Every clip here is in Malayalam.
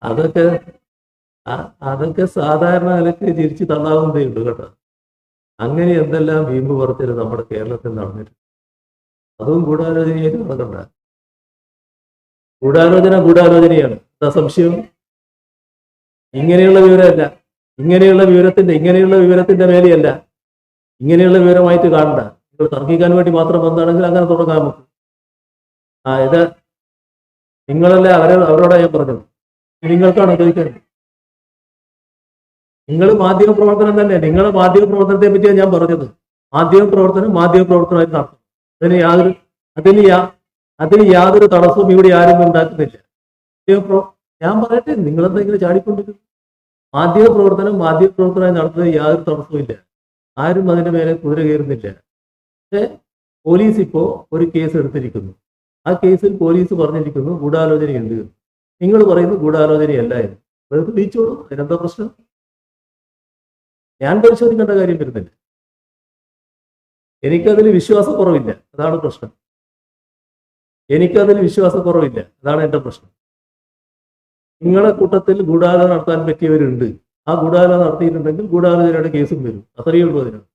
അതൊക്കെ അതൊക്കെ സാധാരണ നിലക്ക് ചിരിച്ചു തള്ളാവുന്നതേ ഉള്ളൂ കേട്ടോ. അങ്ങനെ എന്തെല്ലാം വീമ്പ് പറച്ചില് നമ്മുടെ കേരളത്തിൽ നടന്നിട്ടുണ്ട്. അതും ഗൂഢാലോചനയായിട്ട് നടക്കണ്ട. ഗൂഢാലോചനയാണ്. എന്താ സംശയം? ഇങ്ങനെയുള്ള വിവരമല്ല, ഇങ്ങനെയുള്ള വിവരത്തിന്റെ മേലെയല്ല, ഇങ്ങനെയുള്ള വിവരമായിട്ട് കാണണ്ട. നിങ്ങൾ തർക്കിക്കാൻ വേണ്ടി മാത്രം വന്നാണെങ്കിൽ അങ്ങനെ തുടങ്ങാം നമുക്ക്. ഇത് നിങ്ങളല്ല അവരോടാ ഞാൻ പറഞ്ഞത്. നിങ്ങൾക്കാണോ ചോദിക്കാൻ? നിങ്ങൾ മാധ്യമ പ്രവർത്തനം തന്നെ, നിങ്ങളുടെ മാധ്യമ പ്രവർത്തനത്തെ പറ്റിയാണ് ഞാൻ പറഞ്ഞത്. മാധ്യമ പ്രവർത്തനമായിട്ട് നടത്തും. അതിന് യാതൊരു തടസ്സവും ഇവിടെ ആരും ഉണ്ടാക്കുന്നില്ല. ഞാൻ പറയട്ടെ, നിങ്ങളെന്തെങ്കിലും ചാടിക്കൊണ്ടിരിക്കുന്നു. മാധ്യമ പ്രവർത്തനമായി നടത്തുന്നത് യാതൊരു തടസ്സവും ഇല്ല. ആരും അതിന്റെ മേലെ കുതിര കയറുന്നില്ല. പക്ഷേ പോലീസ് ഇപ്പോ ഒരു കേസ് എടുത്തിരിക്കുന്നു. ആ കേസിൽ പോലീസ് പറഞ്ഞിരിക്കുന്നു ഗൂഢാലോചനയുണ്ട്. നിങ്ങൾ പറയുന്നു ഗൂഢാലോചനയല്ല എന്ന്. അത് തെളിയിച്ചോളൂ. അതിനെന്താ പ്രശ്നം? ഞാൻ പരിശോധിക്കേണ്ട കാര്യം വരുന്നില്ല. എനിക്കതിൽ വിശ്വാസക്കുറവില്ല, അതാണ് പ്രശ്നം. അതാണ് എൻ്റെ പ്രശ്നം. നിങ്ങളെ കൂട്ടത്തിൽ ഗൂഢാലോചന നടത്താൻ പറ്റിയവരുണ്ട്. ആ ഗൂഢാലോചന നടത്തിയിട്ടുണ്ടെങ്കിൽ ഗൂഢാലോചനയുടെ കേസും വരും. അത്രയേ ഉള്ളൂ അതിനാണ്.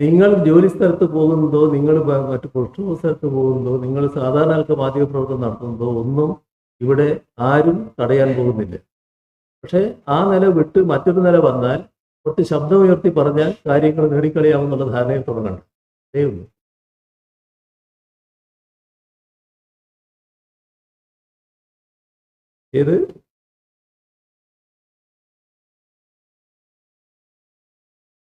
നിങ്ങൾ ജോലി സ്ഥലത്ത് പോകുന്നതോ, നിങ്ങൾ മറ്റു പ്രൊഫഷണൽ സ്ഥലത്ത് പോകുന്നതോ, നിങ്ങൾ സാധാരണ ആൾക്ക് മാധ്യമ പ്രവർത്തനം നടത്തുന്നതോ ഒന്നും ഇവിടെ ആരും തടയാൻ പോകുന്നില്ല. പക്ഷെ ആ നില വിട്ട് മറ്റൊരു നില വന്നാൽ കുറച്ച് ശബ്ദമുയർത്തി പറഞ്ഞാൽ കാര്യങ്ങൾ നേടിക്കളയാമെന്നുള്ള ധാരണയിൽ തുടങ്ങണം. അതേ ഉള്ളൂ. ഏത്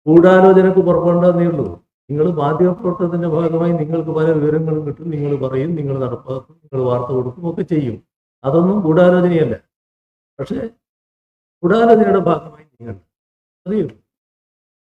ഗൂഢാലോചനക്ക് പുറപ്പെടേണ്ടതേ ഉള്ളൂ. നിങ്ങൾ മാധ്യമപ്രവർത്തനത്തിന്റെ ഭാഗമായി നിങ്ങൾക്ക് പല വിവരങ്ങളും കിട്ടും. നിങ്ങൾ പറയും, നിങ്ങൾ നടപ്പാക്കും, നിങ്ങൾ വാർത്ത കൊടുക്കും, ഒക്കെ ചെയ്യും. അതൊന്നും ഗൂഢാലോചനയല്ല. പക്ഷെ ഗൂഢാലോചനയുടെ ഭാഗമായി നിങ്ങൾ അതേ ഉള്ളൂ.